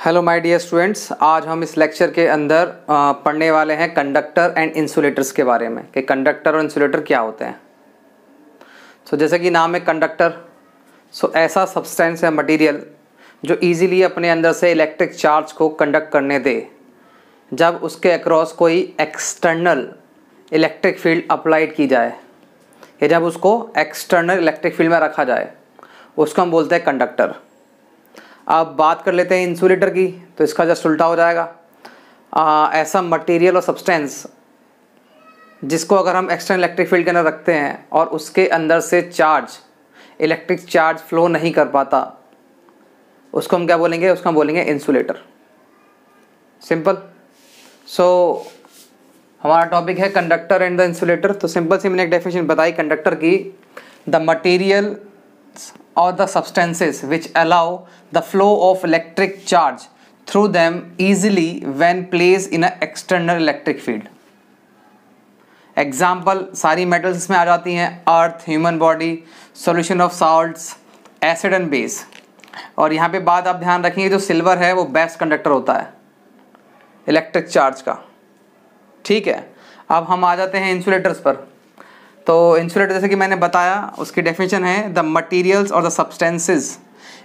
Hello my dear students, आज हम इस लेक्चर के अंदर पढ़ने वाले हैं कंडक्टर एंड इंसुलेटर्स के बारे में कि कंडक्टर और इंसुलेटर क्या होते हैं। जैसे कि नाम है कंडक्टर, ऐसा सब्सटेंस है मटेरियल जो इजीली अपने अंदर से इलेक्ट्रिक चार्ज को कंडक्ट करने दे जब उसके अक्रॉस कोई एक्सटर्नल इलेक्ट्रिक फील्ड अप्लाइड की जाए या जब उसको एक्सटर्नल इलेक्ट्रिक फील्ड में रखा जाए, उसको हम बोलते हैं कंडक्टर। अब बात कर लेते हैं इंसुलेटर की, तो इसका जस्ट उल्टा हो जाएगा। ऐसा मटेरियल और सब्सटेंस जिसको अगर हम एक्सटर्नल इलेक्ट्रिक फील्ड के अंदर रखते हैं और उसके अंदर से चार्ज इलेक्ट्रिक चार्ज फ्लो नहीं कर पाता, उसको हम क्या बोलेंगे? उसको हम बोलेंगे इंसुलेटर। सिंपल। हमारा टॉपिक है कंडक्टर एंड द इंसुलेटर। तो सिंपल सी मैंने एक डेफिनेशन बताई कंडक्टर की, the material or the substances which allow the flow of electric charge through them easily when placed in an external electric field. Example सारी metals इसमें आ जाती हैं, earth, human body, solution of salts, acid and base. और यहाँ पे बात आप ध्यान रखेंगे, जो सिल्वर है वो बेस्ट कंडक्टर होता है इलेक्ट्रिक चार्ज का। ठीक है, अब हम आ जाते हैं इंसुलेटर्स पर। तो इंसुलेटर जैसे कि मैंने बताया, उसकी डेफिनेशन है द मटीरियल्स और the substances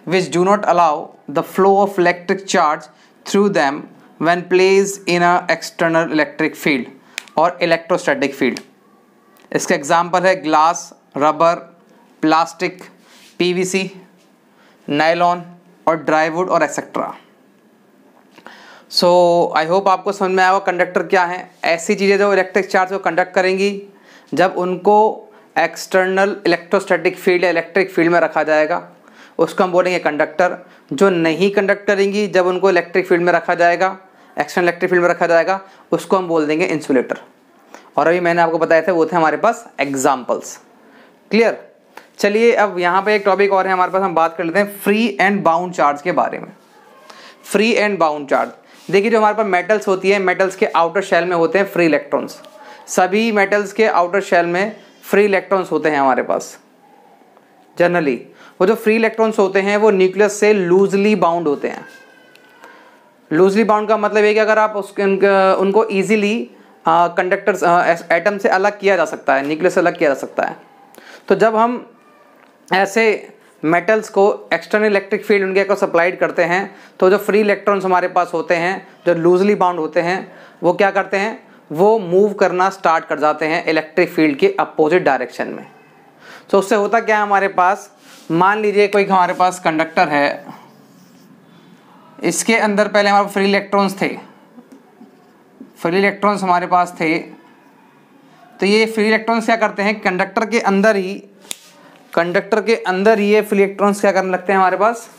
which do not allow the flow of electric charge through them when placed in a external electric field और इलेक्ट्रोस्टैटिक फील्ड। इसके एग्जांपल है glass, rubber, plastic, PVC, nylon और ड्राईवुड और etcetera. I hope आपको समझ में आया होगा कंडक्टर क्या है। ऐसी चीज़ें जो इलेक्ट्रिक चार्ज को कंडक्ट करेंगी जब उनको एक्सटर्नल इलेक्ट्रोस्टैटिक फील्ड या इलेक्ट्रिक फील्ड में रखा जाएगा, उसको हम बोलेंगे कंडक्टर। जो नहीं कंडक्ट करेंगी जब उनको इलेक्ट्रिक फील्ड में रखा जाएगा, एक्सटर्नल इलेक्ट्रिक फील्ड में रखा जाएगा, उसको हम बोल देंगे इंसुलेटर। और अभी मैंने आपको बताया था वो थे हमारे पास एग्जाम्पल्स। क्लियर? चलिए अब यहाँ पे एक टॉपिक और है हमारे पास, हम बात कर लेते हैं फ्री एंड बाउंड चार्ज के बारे में। फ्री एंड बाउंड चार्ज, देखिए जो हमारे पास मेटल्स होती है, मेटल्स के आउटर शेल में होते हैं फ्री इलेक्ट्रॉन्स। सभी मेटल्स के आउटर शेल में फ्री इलेक्ट्रॉन्स होते हैं हमारे पास जनरली। वो जो फ्री इलेक्ट्रॉन्स होते हैं वो न्यूक्लियस से लूजली बाउंड होते हैं। लूजली बाउंड का मतलब है कि अगर आप उनको ईजिली कंडक्टर्स एटम से अलग किया जा सकता है, न्यूक्लियस से अलग किया जा सकता है। तो जब हम ऐसे मेटल्स को एक्सटर्नल इलेक्ट्रिक फील्ड उनके को सप्लाइड करते हैं, तो जो फ्री इलेक्ट्रॉन्स हमारे पास होते हैं जो लूजली बाउंड होते हैं, वो क्या करते हैं? वो मूव करना स्टार्ट कर जाते हैं इलेक्ट्रिक फील्ड के अपोजिट डायरेक्शन में। तो उससे होता क्या है हमारे पास, मान लीजिए कोई हमारे पास कंडक्टर है, इसके अंदर पहले हमारे फ्री इलेक्ट्रॉन्स थे, फ्री इलेक्ट्रॉन्स हमारे पास थे। तो ये फ्री इलेक्ट्रॉन्स क्या करते हैं, कंडक्टर के अंदर ही ये फ्री इलेक्ट्रॉन्स क्या करने लगते हैं हमारे पास,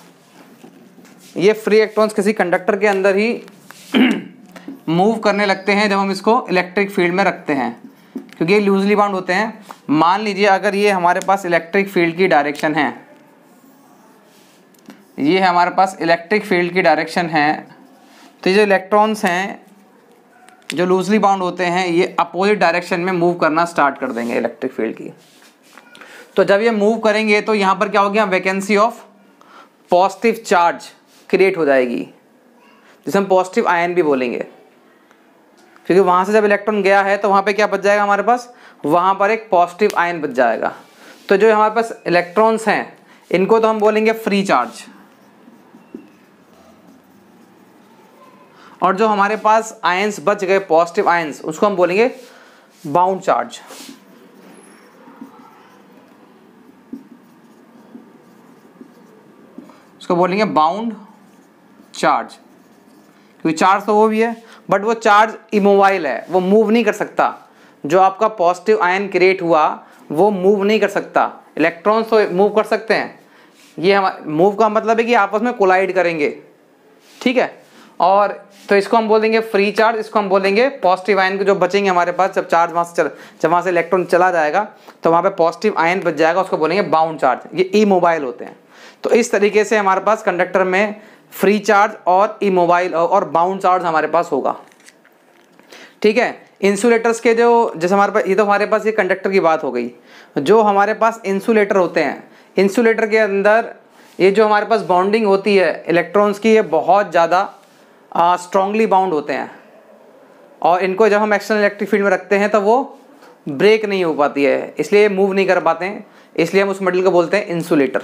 ये फ्री इलेक्ट्रॉन्स किसी कंडक्टर के अंदर ही मूव करने लगते हैं जब हम इसको इलेक्ट्रिक फील्ड में रखते हैं, क्योंकि ये लूजली बाउंड होते हैं। मान लीजिए अगर ये हमारे पास इलेक्ट्रिक फील्ड की डायरेक्शन है, ये हमारे पास इलेक्ट्रिक फील्ड की डायरेक्शन है, तो ये जो इलेक्ट्रॉन्स हैं जो लूजली बाउंड होते हैं ये अपोजिट डायरेक्शन में मूव करना स्टार्ट कर देंगे इलेक्ट्रिक फील्ड की। तो जब ये मूव करेंगे तो यहाँ पर क्या हो गया, vacancy of positive charge create हो जाएगी, जिसे हम पॉजिटिव आयन भी बोलेंगे, क्योंकि वहाँ से जब इलेक्ट्रॉन गया है तो वहाँ पे क्या बच जाएगा हमारे पास, वहाँ पर एक पॉजिटिव आयन बच जाएगा। तो जो हमारे पास इलेक्ट्रॉन्स हैं इनको तो हम बोलेंगे फ्री चार्ज, और जो हमारे पास आयंस बच गए पॉजिटिव आयंस, उसको हम बोलेंगे बाउंड चार्ज। उसको बोलेंगे बाउंड चार्ज, क्योंकि चार्ज तो वो भी है बट वो चार्ज इमोबाइल है, वो मूव नहीं कर सकता। जो आपका पॉजिटिव आयन क्रिएट हुआ वो मूव नहीं कर सकता। इलेक्ट्रॉन्स तो मूव कर सकते हैं, ये मूव का मतलब है कि आपस में कोलाइड करेंगे। ठीक है, और तो इसको हम बोल देंगे फ्री चार्ज, इसको हम बोलेंगे पॉजिटिव आयन के जो बचेंगे हमारे पास, जब चार्ज वहाँ से इलेक्ट्रॉन चला जाएगा तो वहाँ पे पॉजिटिव आयन बच जाएगा, उसको बोलेंगे बाउंड चार्ज। ये इमोबाइल होते हैं। तो इस तरीके से हमारे पास कंडक्टर में फ्री चार्ज और इमोबाइल और बाउंड चार्ज हमारे पास होगा। ठीक है, इंसुलेटर्स के जो जैसे हमारे पास, ये तो हमारे पास ये कंडक्टर की बात हो गई। जो हमारे पास इंसुलेटर होते हैं, इंसुलेटर के अंदर ये जो हमारे पास बाउंडिंग होती है इलेक्ट्रॉन्स की, ये बहुत ज़्यादा स्ट्रांगली बाउंड होते हैं और इनको जब हम एक्सटर्नल इलेक्ट्रिक फील्ड में रखते हैं तो वो ब्रेक नहीं हो पाती है, इसलिए मूव नहीं कर पाते हैं, इसलिए हम उस मटेरियल को बोलते हैं इंसुलेटर।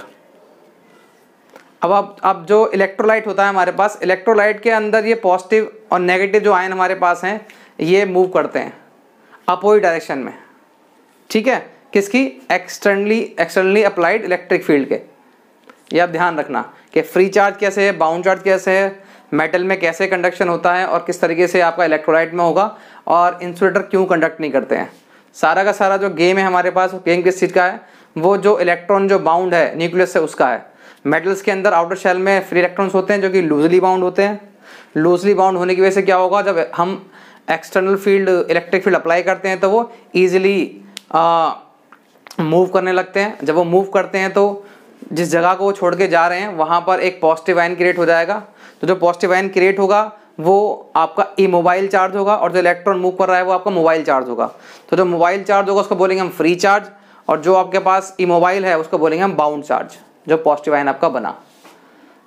अब जो इलेक्ट्रोलाइट होता है हमारे पास, इलेक्ट्रोलाइट के अंदर ये पॉजिटिव और नेगेटिव जो आयन हमारे पास हैं ये मूव करते हैं अपोजिट डायरेक्शन में, ठीक है, किसकी, एक्सटर्नली अप्लाइड इलेक्ट्रिक फील्ड के। ये आप ध्यान रखना कि फ्री चार्ज कैसे है, बाउंड चार्ज कैसे है, मेटल में कैसे कंडक्शन होता है और किस तरीके से आपका इलेक्ट्रोलाइट में होगा, और इंसुलेटर क्यों कंडक्ट नहीं करते हैं। सारा का सारा जो गेम है हमारे पास, गेम किस चीज़ का है, वो जो इलेक्ट्रॉन जो बाउंड है न्यूक्लियस से उसका है। मेटल्स के अंदर आउटर शेल में फ्री इलेक्ट्रॉन्स होते हैं जो कि लूजली बाउंड होते हैं। लूजली बाउंड होने की वजह से क्या होगा, जब हम external field electric field apply करते हैं तो वो ईजिली मूव करने लगते हैं। जब वो मूव करते हैं तो जिस जगह को वो छोड़ के जा रहे हैं वहाँ पर एक पॉजिटिव आयन क्रिएट हो जाएगा। तो जो पॉजिटिव आयन क्रिएट होगा वो आपका इमोबाइल चार्ज होगा और जो इलेक्ट्रॉन मूव कर रहा है वो आपका मोबाइल चार्ज होगा। तो जो मोबाइल चार्ज होगा उसको बोलेंगे हम फ्री चार्ज, और जो आपके पास इमोबाइल है उसको बोलेंगे हम बाउंड चार्ज, जो पॉजिटिव आयन आपका बना।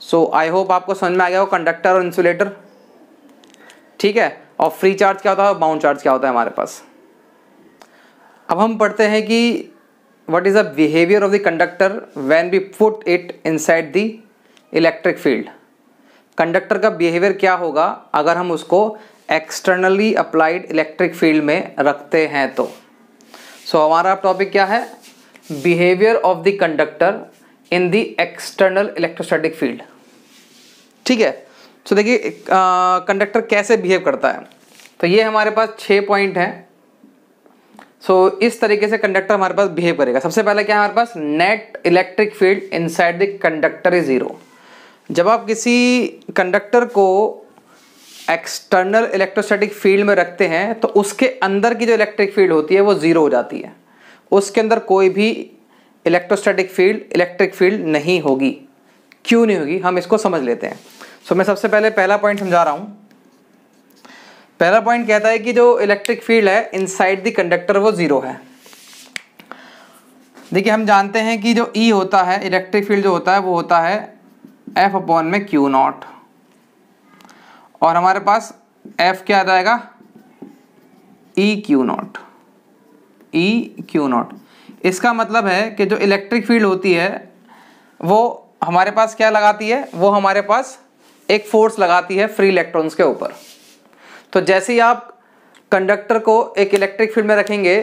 सो आई होप आपको समझ में आ गया हो कंडक्टर और इंसुलेटर, ठीक है। और फ्री चार्ज क्या होता है, बाउंड चार्ज क्या होता है हमारे पास। अब हम पढ़ते हैं कि what is the behavior of the conductor when we put it inside the electric field। Conductor का बिहेवियर क्या होगा अगर हम उसको एक्सटर्नली अप्लाइड इलेक्ट्रिक फील्ड में रखते हैं तो। हमारा टॉपिक क्या है, behaviour of the conductor in the external electrostatic field, ठीक है। देखिए कंडक्टर कैसे बिहेव करता है, तो ये हमारे पास 6 पॉइंट हैं। इस तरीके से कंडक्टर हमारे पास बिहेव करेगा। सबसे पहले क्या है हमारे पास, net electric field inside the conductor is 0। जब आप किसी कंडक्टर को एक्सटर्नल इलेक्ट्रोस्टैटिक फील्ड में रखते हैं तो उसके अंदर की जो इलेक्ट्रिक फील्ड होती है वो 0 हो जाती है, उसके अंदर कोई भी इलेक्ट्रिक फील्ड नहीं होगी। क्यों नहीं होगी, हम इसको समझ लेते हैं। मैं सबसे पहले पहला पॉइंट समझा रहा हूँ। पहला पॉइंट कहता है कि जो इलेक्ट्रिक फील्ड है इनसाइड द कंडक्टर वो 0 है। देखिए हम जानते हैं कि जो E होता है, इलेक्ट्रिक फील्ड जो होता है वो होता है F/Q0, और हमारे पास F क्या आ जाएगा, EQ0। इसका मतलब है कि जो इलेक्ट्रिक फील्ड होती है वो हमारे पास क्या लगाती है, वो हमारे पास एक फोर्स लगाती है फ्री इलेक्ट्रॉन्स के ऊपर। तो जैसे ही आप कंडक्टर को एक इलेक्ट्रिक फील्ड में रखेंगे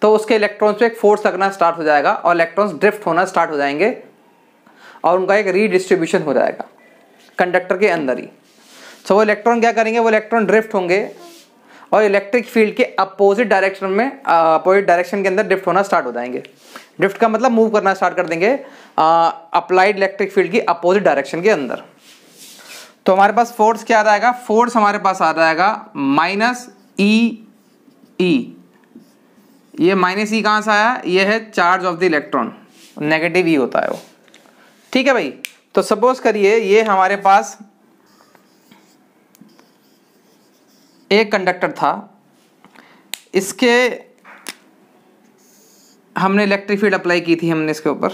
तो उसके इलेक्ट्रॉन्स पे एक फोर्स लगना स्टार्ट हो जाएगा और इलेक्ट्रॉन्स ड्रिफ्ट होना स्टार्ट हो जाएंगे और उनका एक रीडिस्ट्रीब्यूशन हो जाएगा कंडक्टर के अंदर ही। वो इलेक्ट्रॉन क्या करेंगे, वो इलेक्ट्रॉन ड्रिफ्ट होंगे और इलेक्ट्रिक फील्ड के अपोजिट डायरेक्शन के अंदर ड्रिफ्ट होना स्टार्ट हो जाएंगे। ड्रिफ्ट का मतलब मूव करना स्टार्ट कर देंगे अप्लाइड इलेक्ट्रिक फील्ड की अपोजिट डायरेक्शन के अंदर। तो हमारे पास फोर्स क्या आ जाएगा, फोर्स हमारे पास आ जाएगा -E। ये -E कहाँ से आया, ये है charge of the electron, negative E होता है वो, ठीक है भाई। तो सपोज करिए ये हमारे पास एक कंडक्टर था, इसके हमने इलेक्ट्रिक फील्ड अप्लाई की थी हमने इसके ऊपर,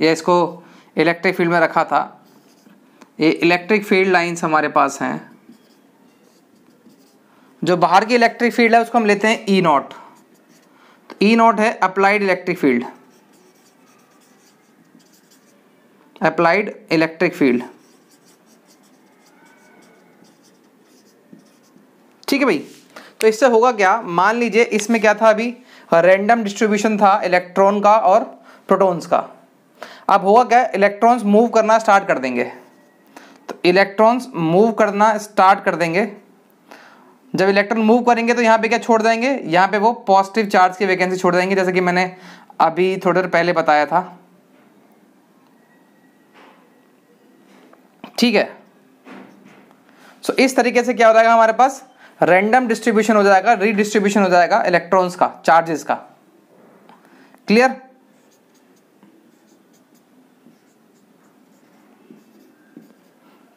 या इसको इलेक्ट्रिक फील्ड में रखा था। ये इलेक्ट्रिक फील्ड लाइंस हमारे पास हैं। जो बाहर की इलेक्ट्रिक फील्ड है उसको हम लेते हैं E0। तो E0 है applied electric field, applied electric field, ठीक है भाई। तो इससे होगा क्या, मान लीजिए इसमें क्या था, अभी रैंडम डिस्ट्रीब्यूशन था इलेक्ट्रॉन का और प्रोटॉन्स का। अब होगा क्या, इलेक्ट्रॉन्स मूव करना स्टार्ट कर देंगे। तो इलेक्ट्रॉन्स मूव करना स्टार्ट कर देंगे। जब इलेक्ट्रॉन मूव करेंगे तो यहाँ पे क्या छोड़ देंगे, यहाँ पे वो पॉजिटिव चार्ज की वैकेंसी छोड़ देंगे, जैसे कि मैंने अभी थोड़ी देर पहले बताया था, ठीक है। सो इस तरीके से क्या हो जाएगा, हमारे पास रैंडम डिस्ट्रीब्यूशन हो जाएगा, रीडिस्ट्रीब्यूशन हो जाएगा इलेक्ट्रॉन्स का, चार्जेस का। क्लियर।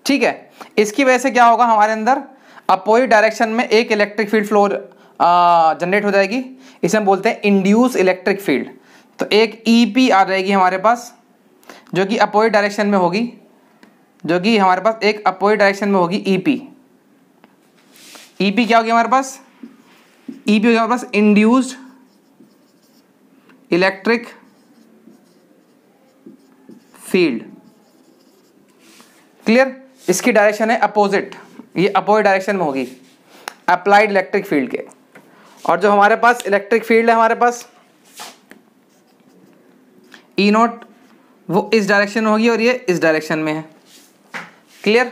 ठीक है। इसकी वजह से क्या होगा, हमारे अंदर अपोजिट डायरेक्शन में एक इलेक्ट्रिक फील्ड फ्लो जनरेट हो जाएगी। इसे हम बोलते हैं इंड्यूस इलेक्ट्रिक फील्ड। तो एक EP आ जाएगी हमारे पास, जो कि अपोजिट डायरेक्शन में होगी, जो कि हमारे पास एक अपोजिट डायरेक्शन में होगी ईपी। ईपी क्या होगी हमारे पास? ईपी होगी हमारे पास इंड्यूस्ड इलेक्ट्रिक फील्ड। क्लियर? इसकी डायरेक्शन है अपोजिट, ये अपोजिट डायरेक्शन में होगी अप्लाइड इलेक्ट्रिक फील्ड के। और जो हमारे पास इलेक्ट्रिक फील्ड है हमारे पास ई नॉट, वो इस डायरेक्शन में होगी और ये इस डायरेक्शन में है। क्लियर?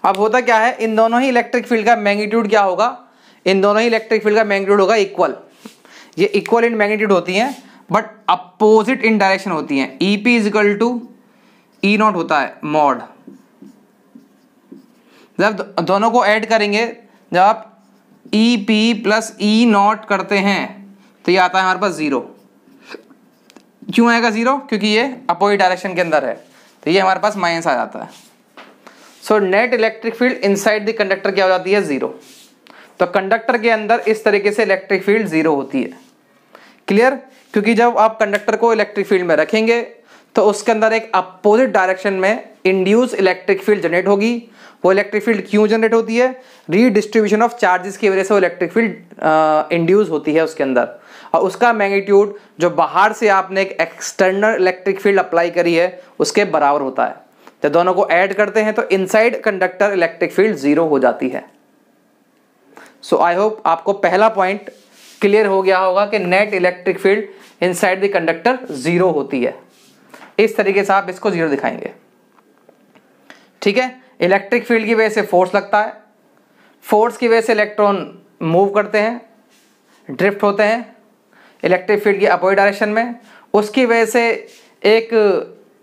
अब होता क्या है, इन दोनों ही इलेक्ट्रिक फील्ड का मैग्नीट्यूड क्या होगा? इन दोनों ही इलेक्ट्रिक फील्ड का मैग्नीट्यूड होगा इक्वल। ये इक्वल इन मैग्नीट्यूड होती हैं बट अपोजिट इन डायरेक्शन होती हैं। E P is equal to E not होता है मॉड। जब दोनों को ऐड करेंगे, जब आप E P plus E not करते हैं तो ये आता है हमारे पास जीरो। क्यों आएगा जीरो? क्योंकि ये अपोजिट डायरेक्शन के अंदर है, तो ये हमारे पास माइनस आ जाता है। So net electric field inside the conductor क्या हो जाती है? जीरो। तो कंडक्टर के अंदर इस तरीके से इलेक्ट्रिक फील्ड जीरो होती है। क्लियर? क्योंकि जब आप कंडक्टर को इलेक्ट्रिक फील्ड में रखेंगे तो उसके अंदर एक अपोजिट डायरेक्शन में इंड्यूस इलेक्ट्रिक फील्ड जनरेट होगी। वो इलेक्ट्रिक फील्ड क्यों जनरेट होती है? रीडिस्ट्रीब्यूशन ऑफ चार्जेस की वजह से वो इलेक्ट्रिक फील्ड इंड्यूस होती है उसके अंदर, और उसका मैग्नीट्यूड जो बाहर से आपने एक एक्सटर्नल इलेक्ट्रिक फील्ड अप्लाई करी है उसके बराबर होता है। जब दोनों को ऐड करते हैं तो inside conductor electric field zero हो जाती है। सो आई होप आपको पहला पॉइंट क्लियर हो गया होगा कि net electric field inside the conductor zero होती है। इस तरीके से आप इसको जीरो दिखाएंगे। ठीक है? इलेक्ट्रिक फील्ड की वजह से फोर्स लगता है, फोर्स की वजह से इलेक्ट्रॉन मूव करते हैं, ड्रिफ्ट होते हैं इलेक्ट्रिक फील्ड की अपोजिट डायरेक्शन में। उसकी वजह से एक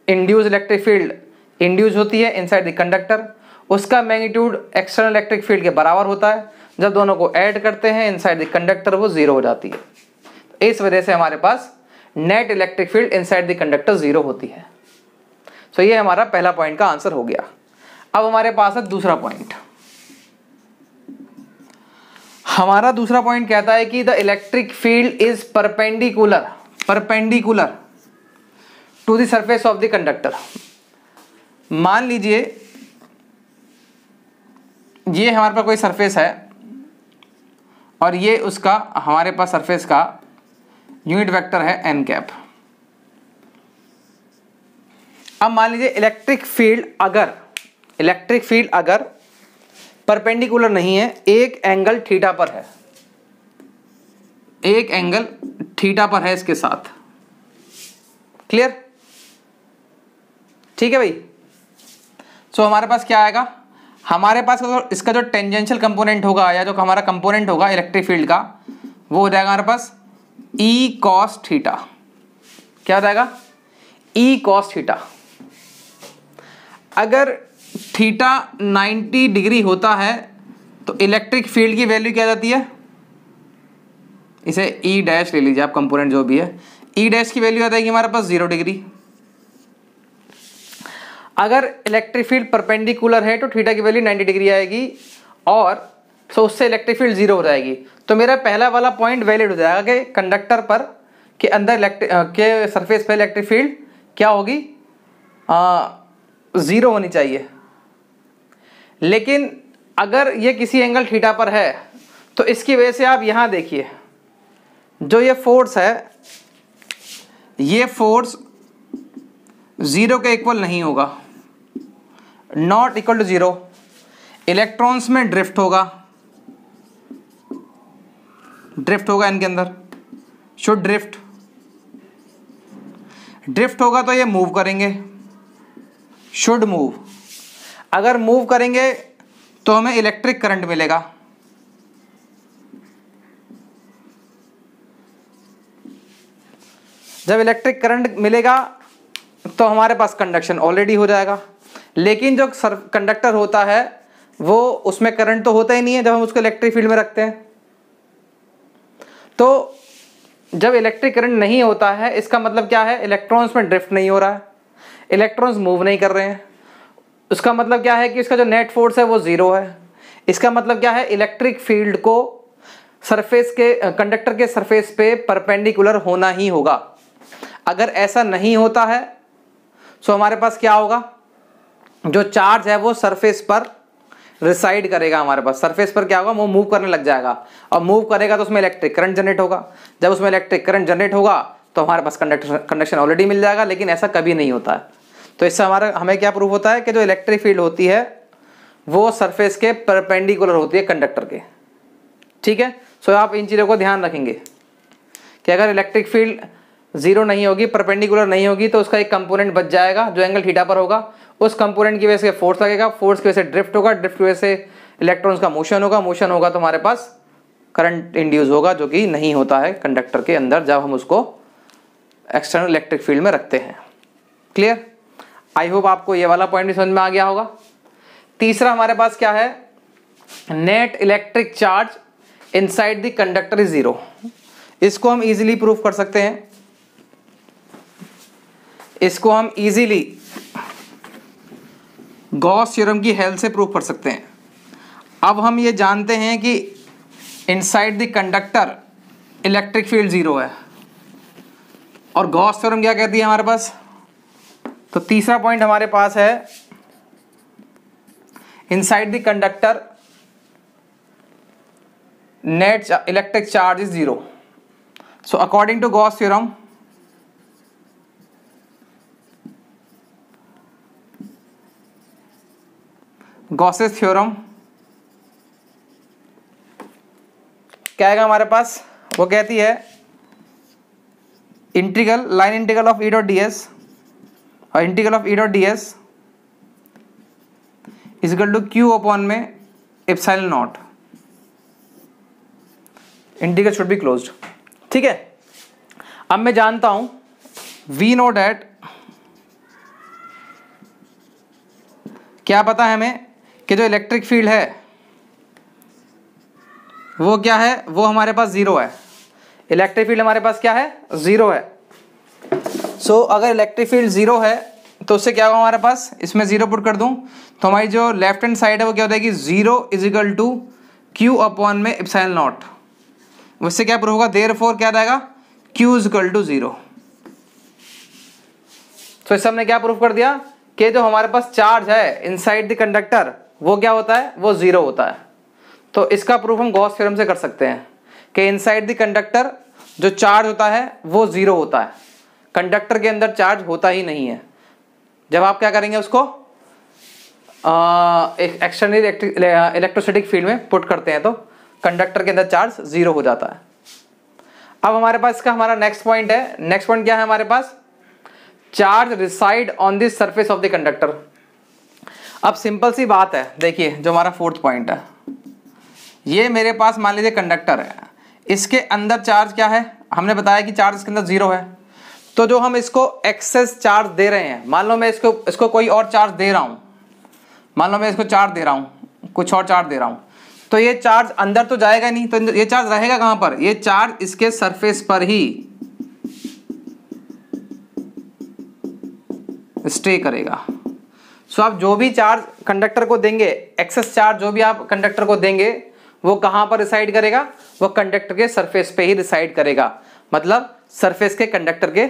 इंड्यूस इलेक्ट्रिक फील्ड इंड्यूस होती है इनसाइड द कंडक्टर। उसका मैग्नीट्यूड एक्सटर्नल इलेक्ट्रिक फील्ड के बराबर होता है। जब दोनों को ऐड करते हैं इनसाइड द कंडक्टर वो जीरो हो जाती है। इस वजह से हमारे पास net electric field inside the conductor zero होती है। सो ये हमारा पहला पॉइंट का आंसर हो गया। अब हमारे पास है दूसरा पॉइंट। हमारा दूसरा पॉइंट कहता है कि the electric field is perpendicular to the surface of the conductor. मान लीजिए ये हमारे पास कोई सरफेस है और ये उसका हमारे पास सरफेस का यूनिट वेक्टर है एन कैप। अब मान लीजिए इलेक्ट्रिक फील्ड अगर परपेंडिकुलर नहीं है, एक एंगल थीटा पर है, एक एंगल थीटा पर है इसके साथ। क्लियर? ठीक है भाई। सो हमारे पास क्या आएगा? हमारे पास इसका जो टेंजेंशियल कंपोनेंट होगा या जो हमारा कंपोनेंट होगा इलेक्ट्रिक फील्ड का, वो हो जाएगा हमारे पास ई कॉस थीटा। क्या हो जाएगा? E cos theta. अगर थीटा 90 डिग्री होता है तो इलेक्ट्रिक फील्ड की वैल्यू क्या जाती है? इसे ई डैश ले लीजिए आप, कंपोनेंट जो भी है। ई डैश की वैल्यू आ जाएगी हमारे पास 0 डिग्री। अगर इलेक्ट्रिक फील्ड परपेंडिकुलर है तो थीटा की वैल्यू 90 डिग्री आएगी और तो उससे इलेक्ट्रिक फील्ड 0 हो जाएगी। तो मेरा पहला वाला पॉइंट वैलिड हो जाएगा कि कंडक्टर पर के अंदर के सरफेस पर इलेक्ट्रिक फील्ड क्या होगी? 0 होनी चाहिए। लेकिन अगर ये किसी एंगल थीटा पर है तो इसकी वजह से आप यहाँ देखिए, जो ये फोर्स है, ये फोर्स 0 के इक्वल नहीं होगा, नॉट इक्वल टू 0। इलेक्ट्रॉन्स में ड्रिफ्ट होगा इनके अंदर, शुड ड्रिफ्ट होगा तो ये मूव करेंगे, शुड मूव। अगर मूव करेंगे तो हमें इलेक्ट्रिक करंट मिलेगा। जब इलेक्ट्रिक करंट मिलेगा तो हमारे पास कंडक्शन ऑलरेडी हो जाएगा। लेकिन जो कंडक्टर होता है वो उसमें करंट तो होता ही नहीं है जब हम उसको इलेक्ट्रिक फील्ड में रखते हैं। तो जब इलेक्ट्रिक करंट नहीं होता है इसका मतलब क्या है? इलेक्ट्रॉन्स में ड्रिफ्ट नहीं हो रहा है, इलेक्ट्रॉन्स मूव नहीं कर रहे हैं। उसका मतलब क्या है कि इसका जो नेट फोर्स है वो 0 है। इसका मतलब क्या है? इलेक्ट्रिक फील्ड को सरफेस के कंडक्टर के सरफेस पे परपेंडिकुलर होना ही होगा। अगर ऐसा नहीं होता है सो हमारे पास क्या होगा, जो चार्ज है वो सरफेस पर रिसाइड करेगा। हमारे पास सरफेस पर क्या होगा, वो मूव करने लग जाएगा, और मूव करेगा तो उसमें इलेक्ट्रिक करंट जनरेट होगा। जब उसमें इलेक्ट्रिक करंट जनरेट होगा तो हमारे पास कंडक्शन ऑलरेडी मिल जाएगा, लेकिन ऐसा कभी नहीं होता है। तो इससे हमें क्या प्रूफ होता है कि जो इलेक्ट्रिक फील्ड होती है वो सरफेस के परपेंडिकुलर होती है कंडक्टर के। ठीक है, सो आप इन चीज़ों को ध्यान रखेंगे कि अगर इलेक्ट्रिक फील्ड जीरो नहीं होगी, परपेंडिकुलर नहीं होगी, तो उसका एक कंपोनेंट बच जाएगा जो एंगल थीटा पर होगा। उस कंपोनेंट की वजह से फोर्स लगेगा, फोर्स की वजह से ड्रिफ्ट होगा, ड्रिफ्ट की वजह से इलेक्ट्रॉन्स का मोशन होगा, मोशन होगा तो हमारे पास करंट इंड्यूस होगा, जो कि नहीं होता है कंडक्टर के अंदर जब हम उसको एक्सटर्नल इलेक्ट्रिक फील्ड में रखते हैं। क्लियर? आई होप आपको ये वाला पॉइंट भी समझ में आ गया होगा। तीसरा हमारे पास क्या है, net electric charge inside the conductor is zero. इसको हम इजीली प्रूव कर सकते हैं, इसको हम इजीली गॉस थ्योरम की हेल्प से प्रूव कर सकते हैं। अब हम ये जानते हैं कि inside the conductor electric field zero है, और गॉस थ्योरम क्या कहती है हमारे पास। तो तीसरा पॉइंट हमारे पास है, inside the conductor net electric charge is zero. So according to Gauss theorem, Gauss's theorem क्या आएगा हमारे पास, वो कहती है integral line integral of E dot D S, और integral of E dot D S is equal to Q upon में epsilon naught, integral should be closed. ठीक है, अब मैं जानता हूं वी नो डैट, क्या पता है हमें कि जो इलेक्ट्रिक फील्ड है वो क्या है, वो हमारे पास जीरो है। इलेक्ट्रिक फील्ड हमारे पास क्या है, जीरो है। सो अगर इलेक्ट्रिक फील्ड जीरो है तो उससे क्या होगा हमारे पास, इसमें जीरो पुट कर दूं तो हमारी जो लेफ्ट हैंड साइड है वो क्या हो जाएगी, zero is equal to Q upon में एप्सिलॉन नॉट। उससे क्या प्रूव होगा, देयरफॉर क्या आएगा, Q is equal to zero. तो इससे हमने क्या प्रूव कर दिया कि जो हमारे पास चार्ज है इनसाइड द कंडक्टर वो क्या होता है, वो जीरो होता है। तो इसका प्रूफ हम गॉस थ्योरम से कर सकते हैं कि इनसाइड द कंडक्टर जो चार्ज होता है वो जीरो होता है, कंडक्टर के अंदर चार्ज होता ही नहीं है। जब आप क्या करेंगे, उसको एक्सटर्नल इलेक्ट्रोस्टैटिक फील्ड में पुट करते हैं तो कंडक्टर के अंदर चार्ज जीरो हो जाता है। अब हमारे पास इसका हमारा नेक्स्ट पॉइंट है, नेक्स्ट पॉइंट क्या है हमारे पास, charge reside on the surface of the conductor. अब सिंपल सी बात है, देखिए जो हमारा फोर्थ पॉइंट है, ये मेरे पास मान लीजिए कंडक्टर है, इसके अंदर चार्ज क्या है, हमने बताया कि चार्ज इसके अंदर जीरो है। तो जो हम इसको एक्सेस चार्ज दे रहे हैं, मान लो मैं इसको कोई और चार्ज दे रहा हूं, मान लो मैं इसको चार्ज दे रहा हूं, कुछ और चार्ज दे रहा हूं, तो ये चार्ज अंदर तो जाएगा नहीं, तो ये चार्ज रहेगा कहां पर, ये चार्ज इसके सरफेस पर ही स्टे करेगा। सो आप जो भी चार्ज कंडक्टर को देंगे, एक्सेस चार्ज जो भी आप कंडक्टर को देंगे, वो कहां पर रिसाइड करेगा, वो कंडक्टर के सरफेस पे ही रिसाइड करेगा। मतलब सरफेस के कंडक्टर के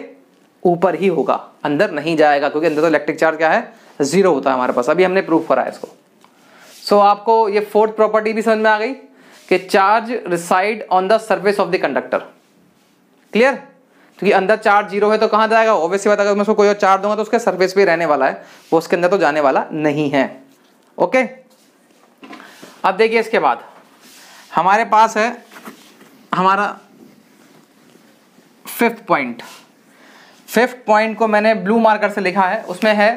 ऊपर ही होगा, अंदर नहीं जाएगा, क्योंकि अंदर तो इलेक्ट्रिक चार्ज क्या है, जीरो होता है हमारे पास। अभी हमने प्रूफ करा है इसको। सो आपको ये फोर्थ प्रॉपर्टी भी समझ में आ गई कि charge reside on the surface of the conductor. Clear? क्योंकि अंदर चार्ज जीरो है तो कहां जाएगा, ऑब्वियसली बात, अगर मैं उसको कोई और चार्ज दूंगा तो उसके सरफेस पे रहने वाला है, वो उसके अंदर तो जाने वाला नहीं है। ओके, अब देखिए इसके बाद हमारे पास है हमारा फिफ्थ पॉइंट। फिफ्थ पॉइंट को मैंने ब्लू मार्कर से लिखा है, उसमें है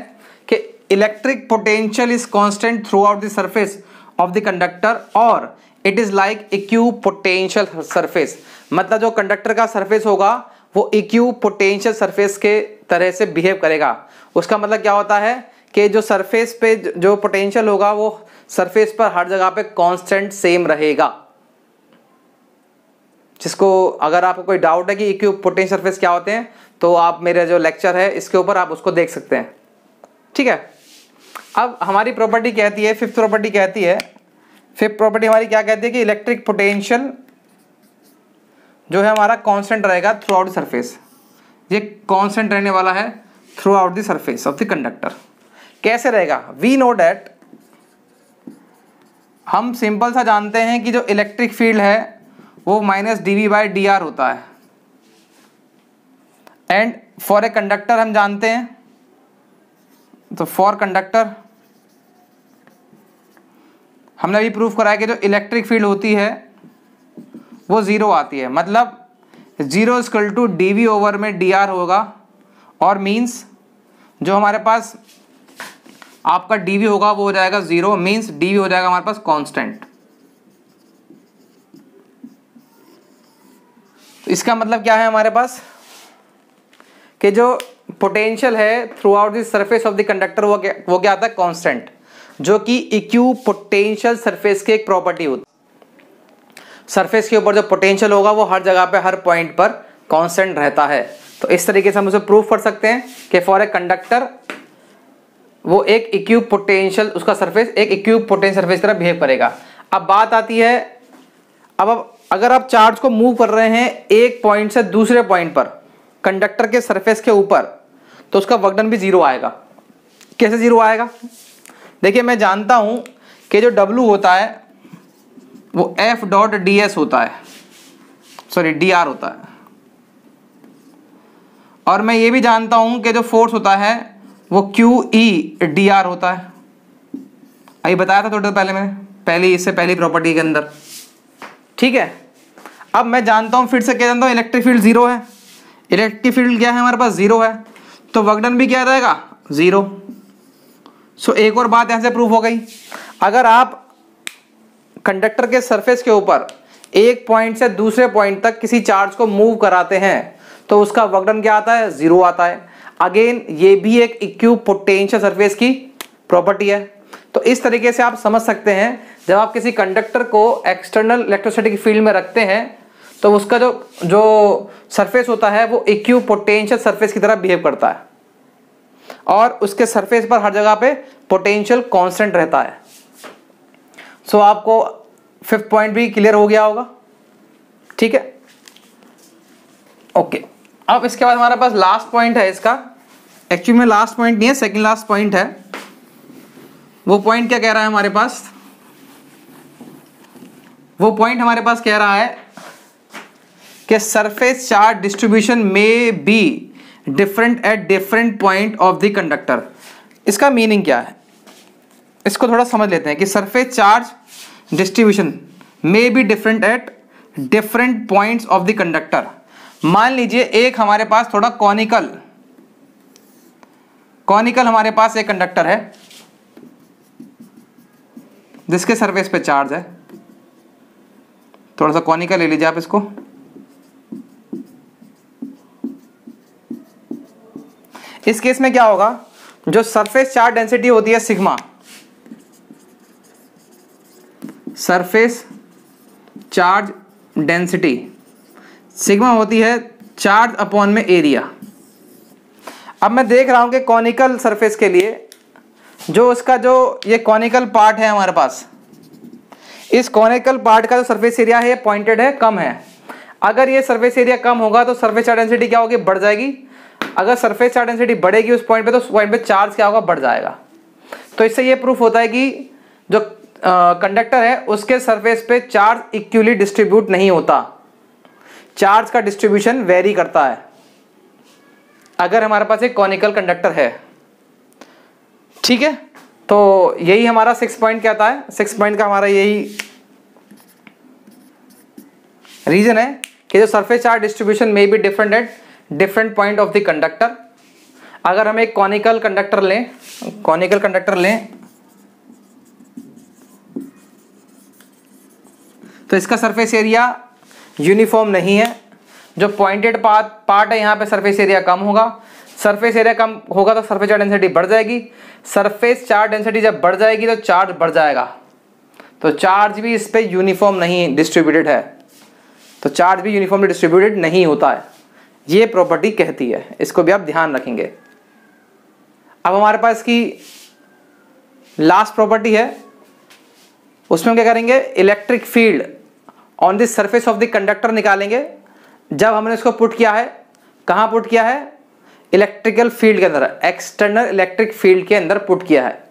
कि electric potential is constant throughout the surface of the conductor और it is like equipotential surface. मतलब जो कंडक्टर का सरफेस होगा वो इक्यू पोटेंशियल सरफेस के तरह से बिहेव करेगा। उसका मतलब क्या होता है कि जो सरफेस पे जो पोटेंशियल होगा वो सरफेस पर हर जगह पे कांस्टेंट सेम रहेगा। जिसको अगर आपको कोई डाउट है कि इक्यू पोटेंशियल सरफेस क्या होते हैं, तो आप मेरे जो लेक्चर है इसके ऊपर आप उसको देख सकते हैं। ठीक है, अब हमारी प्रॉपर्टी कहती है, फिफ्थ प्रॉपर्टी कहती है, फिफ्थ प्रॉपर्टी हमारी क्या कहती है कि इलेक्ट्रिक पोटेंशियल जो है हमारा कांस्टेंट रहेगा थ्रू आउट सरफेस। ये कांस्टेंट रहने वाला है through out the surface of the conductor. कैसे रहेगा? वी नो डैट, हम सिंपल सा जानते हैं कि जो इलेक्ट्रिक फील्ड है वो माइनस dV/dr होता है, एंड फॉर ए कंडक्टर हम जानते हैं, तो फॉर कंडक्टर हमने अभी प्रूफ कराया कि जो इलेक्ट्रिक फील्ड होती है वो जीरो आती है, मतलब जीरो इक्वल टू dV/dr होगा, और मीन्स जो हमारे पास आपका dV होगा वो हो जाएगा जीरो, मीन्स dV हो जाएगा हमारे पास कांस्टेंट। तो इसका मतलब क्या है हमारे पास कि जो पोटेंशियल है through out the surface of the conductor वो क्या आता है? कांस्टेंट, जो कि इक्यू पोटेंशियल सरफेस की एक प्रॉपर्टी होती है। सरफेस के ऊपर जो पोटेंशियल होगा वो हर जगह पे हर पॉइंट पर कांस्टेंट रहता है। तो इस तरीके से हम उसे प्रूफ कर सकते हैं कि फॉर ए कंडक्टर वो एक इक्यू पोटेंशियल, उसका सरफेस एक इक्यू पोटेंशियल सरफेस की तरह बिहेव करेगा। अब बात आती है, अब अगर आप चार्ज को मूव कर रहे हैं एक पॉइंट से दूसरे पॉइंट पर कंडक्टर के सरफेस के ऊपर, तो उसका वर्क डन भी जीरो आएगा। कैसे जीरो आएगा? देखिए, मैं जानता हूं कि जो W होता है वो F.ds होता है, सॉरी dr होता है, और मैं ये भी जानता हूं कि जो फोर्स होता है वो QE/dr होता है। अभी बताया था थोड़ा पहले मैंने, इससे पहली प्रॉपर्टी के अंदर, ठीक है। अब मैं जानता हूं, फिर से क्या जानता हूं, इलेक्ट्रिक फील्ड जीरो है। इलेक्ट्रिक फील्ड क्या है हमारे पास? जीरो है, तो वर्क डन भी क्या रहेगा? जीरो। सो एक और बात यहां से प्रूफ हो गई, अगर आप कंडक्टर के सरफेस के ऊपर एक पॉइंट से दूसरे पॉइंट तक किसी चार्ज को मूव कराते हैं तो उसका वर्क डन क्या आता है? जीरो आता है। अगेन ये भी एक इक्यू पोटेंशियल सरफेस की प्रॉपर्टी है। तो इस तरीके से आप समझ सकते हैं, जब आप किसी कंडक्टर को एक्सटर्नल इलेक्ट्रोस्टैटिक फील्ड में रखते हैं तो उसका जो सरफेस होता है वो इक्यू पोटेंशियल सरफेस की तरह बिहेव करता है, और उसके सरफेस पर हर जगह पे पोटेंशियल कांस्टेंट रहता है। सो आपको फिफ्थ पॉइंट भी क्लियर हो गया होगा, ठीक है, ओके। अब इसके बाद हमारे पास लास्ट पॉइंट है इसका, एक्चुअली में लास्ट पॉइंट नहीं है, सेकंड लास्ट पॉइंट है। वो पॉइंट क्या कह रहा है हमारे पास? वो पॉइंट हमारे पास कह रहा है कि सरफेस चार्ज डिस्ट्रीब्यूशन में be different at different point of the conductor. इसका मीनिंग क्या है, इसको थोड़ा समझ लेते हैं कि सरफेस चार्ज डिस्ट्रीब्यूशन में be different at different points of the conductor. मान लीजिए एक हमारे पास थोड़ा कॉनिकल हमारे पास एक कंडक्टर है जिसके सरफेस पे चार्ज है, थोड़ा सा कॉनिकल ले लीजिए आप इसको। इस केस में क्या होगा, जो सरफेस चार्ज डेंसिटी होती है sigma, surface charge density sigma होती है चार्ज अपॉन में एरिया। अब मैं देख रहा हूं कि कॉनिकल सरफेस के लिए जो उसका जो ये कॉनिकल पार्ट है हमारे पास, इस कॉनिकल पार्ट का जो सरफेस एरिया है पॉइंटेड है, कम है। अगर ये सरफेस एरिया कम होगा तो सरफेस चार्ज डेंसिटी क्या होगी? बढ़ जाएगी। अगर सरफेस चार्ज डेंसिटी बढ़ेगी उस पॉइंट पे तो उस पॉइंट पे चार्ज क्या होगा? बढ़ जाएगा। तो इससे ये प्रूफ होता है कि जो कंडक्टर है उसके सरफेस पे चार्ज इक्वली डिस्ट्रीब्यूट नहीं होता, चार्ज का डिस्ट्रीब्यूशन वेरी करता है अगर हमारे पास एक कॉनिकल कंडक्टर है, ठीक है। तो यही हमारा 6 पॉइंट कहता है, 6 पॉइंट का हमारा यही रीजन है कि जो सरफेस चार्ज डिस्ट्रीब्यूशन में be different at different point of the conductor. अगर हम एक कॉनिकल कंडक्टर लें तो इसका सरफेस एरिया यूनिफॉर्म नहीं है। जो पॉइंटेड पार्ट है यहाँ पे सरफेस एरिया कम होगा, सरफेस एरिया कम होगा तो सरफेस चार्ज डेंसिटी बढ़ जाएगी, सरफेस चार्ज डेंसिटी जब बढ़ जाएगी तो चार्ज बढ़ जाएगा, तो चार्ज भी इस पे यूनिफॉर्म नहीं डिस्ट्रीब्यूटेड है, तो चार्ज भी यूनिफॉर्मली डिस्ट्रीब्यूटेड नहीं होता है, ये प्रॉपर्टी कहती है। इसको भी आप ध्यान रखेंगे। अब हमारे पास की लास्ट प्रॉपर्टी है, उसमें हम क्या करेंगे, electric field on the surface of the conductor निकालेंगे। जब हमने इसको पुट किया है, कहाँ पुट किया है, इलेक्ट्रिकल फील्ड के अंदर, एक्सटर्नल इलेक्ट्रिक फील्ड के अंदर पुट किया है।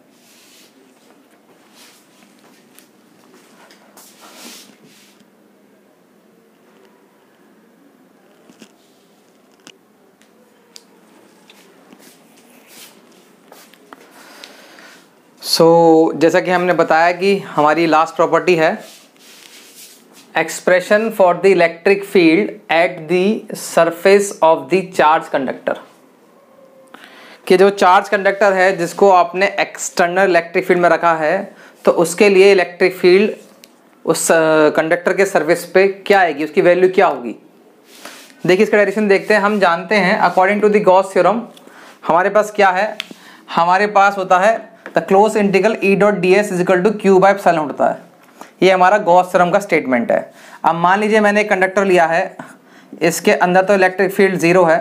जैसा कि हमने बताया कि हमारी लास्ट प्रॉपर्टी है expression for the electric field at the surface of the charge conductor, कि जो चार्ज कंडक्टर है जिसको आपने एक्सटर्नल इलेक्ट्रिक फील्ड में रखा है, तो उसके लिए इलेक्ट्रिक फील्ड उस कंडक्टर के सरफेस पे क्या आएगी, उसकी वैल्यू क्या होगी। देखिए इसका डायरेक्शन देखते हैं। हम जानते हैं according to the Gauss theorem हमारे पास क्या है, हमारे पास होता है the closed integral E dot D S is equal to Q by epsilon होता है। ये हमारा गॉस थ्योरम का स्टेटमेंट है। अब मान लीजिए मैंने एक कंडक्टर लिया है, इसके अंदर तो इलेक्ट्रिक फील्ड 0 है,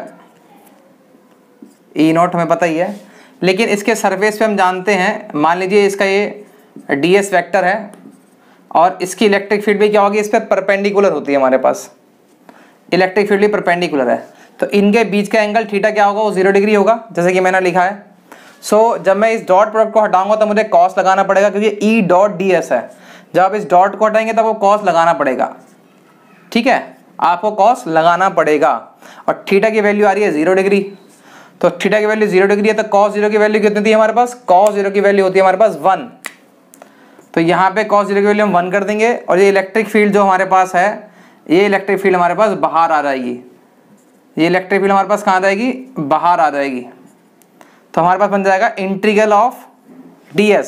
E नॉट हमें पता ही है, लेकिन इसके सरफेस पे हम जानते हैं, मान लीजिए इसका ये ds वेक्टर है और इसकी इलेक्ट्रिक फील्ड भी क्या होगी, इस पर परपेंडिकुलर होती है, हमारे पास इलेक्ट्रिक फील्ड भी परपेंडिकुलर है, तो इनके बीच का एंगल थीटा क्या होगा, वो 0 डिग्री होगा, जैसे कि मैंने लिखा है। जब मैं इस डॉट प्रोडक्ट को हटाऊंगा तो मुझे कॉस लगाना पड़ेगा, क्योंकि E डॉट डी एस है। जब आप इस डॉट को हटाएंगे तब वो कॉस लगाना पड़ेगा, ठीक है, आपको कॉस लगाना पड़ेगा। और थीटा की वैल्यू आ रही है 0 डिग्री, तो थीटा की वैल्यू 0 डिग्री है, तो कॉस 0 की वैल्यू कितनी थी हमारे पास, कॉस 0 की वैल्यू होती है हमारे पास 1। तो यहाँ पे कॉस 0 की वैल्यू हम 1 कर देंगे, और ये इलेक्ट्रिक फील्ड जो हमारे पास है, ये इलेक्ट्रिक फील्ड हमारे पास बाहर आ जाएगी, ये इलेक्ट्रिक फील्ड हमारे पास कहाँ आ जाएगी, बाहर आ जाएगी। तो हमारे पास बन जाएगा इंटीग्रल ऑफ ds।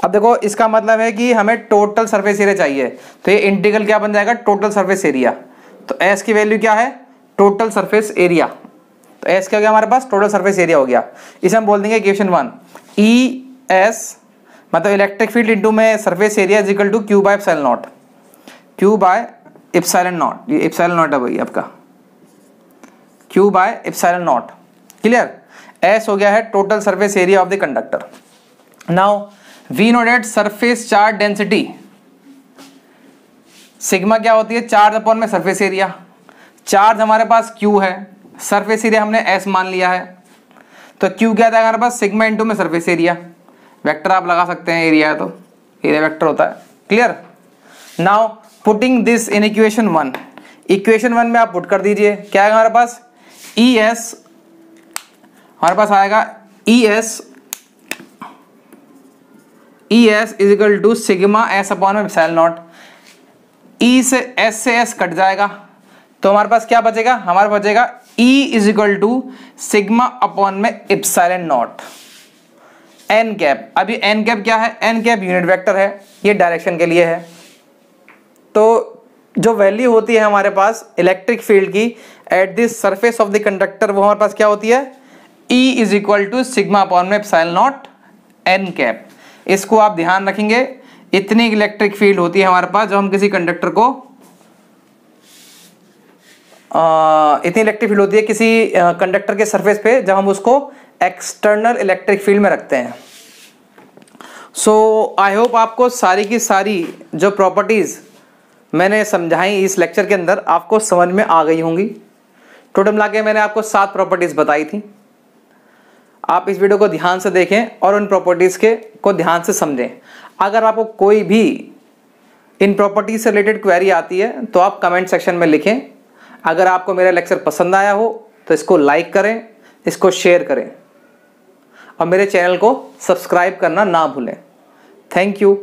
अब देखो इसका मतलब है कि हमें टोटल सरफेस एरिया चाहिए, तो ये इंटीग्रल क्या बन जाएगा, टोटल सरफेस एरिया। तो s की वैल्यू क्या है, टोटल सरफेस एरिया, तो s क्या हो गया हमारे पास, टोटल सरफेस एरिया हो गया। इसे हम बोल देंगे इक्वेशन 1, ES मतलब इलेक्ट्रिक फील्ड इंटू में surface area is equal to Q by epsilon not, Q by epsilon not, ये एप्सिलॉन नॉट है भाई आपका, Q by epsilon not. Clear, S हो गया है total surface area of the conductor. Now we know that surface charge density sigma क्या होती है, चार्ज अपॉन में सरफेस एरिया। चार्ज हमारे पास Q है, सरफेस एरिया हमने S मान लिया है, तो Q क्या था हमारे पास, सिग्मा इंटू में सरफेस एरिया। वेक्टर आप लगा सकते हैं, एरिया है तो एरिया वेक्टर होता है। Clear, now putting this in equation 1, equation 1 में आप पुट कर दीजिए, क्या है हमारे पास, ES हमारे पास आएगा ES is equal to sigma S upon में एप्सिलॉन नॉट। E से S कट जाएगा, तो हमारे पास क्या बचेगा, हमारे बचेगा E is equal to sigma upon में एप्सिलॉन नॉट n कैप। अभी n कैप क्या है, n कैप यूनिट वेक्टर है, ये डायरेक्शन के लिए है। तो जो वैल्यू होती है हमारे पास इलेक्ट्रिक फील्ड की at the surface of the conductor, वो हमारे पास क्या होती है, E is equal to sigma upon में एप्सिलॉन नॉट n कैप। इसको आप ध्यान रखेंगे, इतनी इलेक्ट्रिक फील्ड होती है हमारे पास जब हम किसी कंडक्टर को इतनी इलेक्ट्रिक फील्ड होती है किसी कंडक्टर के सरफेस पे जब हम उसको एक्सटर्नल इलेक्ट्रिक फील्ड में रखते हैं। आई होप आपको सारी की सारी जो प्रॉपर्टीज मैंने समझाई इस लेक्चर के अंदर आपको समझ में आ गई होंगी। टोटल मिला के मैंने आपको 7 प्रॉपर्टीज बताई थी। आप इस वीडियो को ध्यान से देखें और उन प्रॉपर्टीज को ध्यान से समझें। अगर आपको कोई भी इन प्रॉपर्टीज से रिलेटेड क्वेरी आती है तो आप कमेंट सेक्शन में लिखें। अगर आपको मेरा लेक्चर पसंद आया हो तो इसको लाइक करें, इसको शेयर करें और मेरे चैनल को सब्सक्राइब करना ना भूलें। Thank you.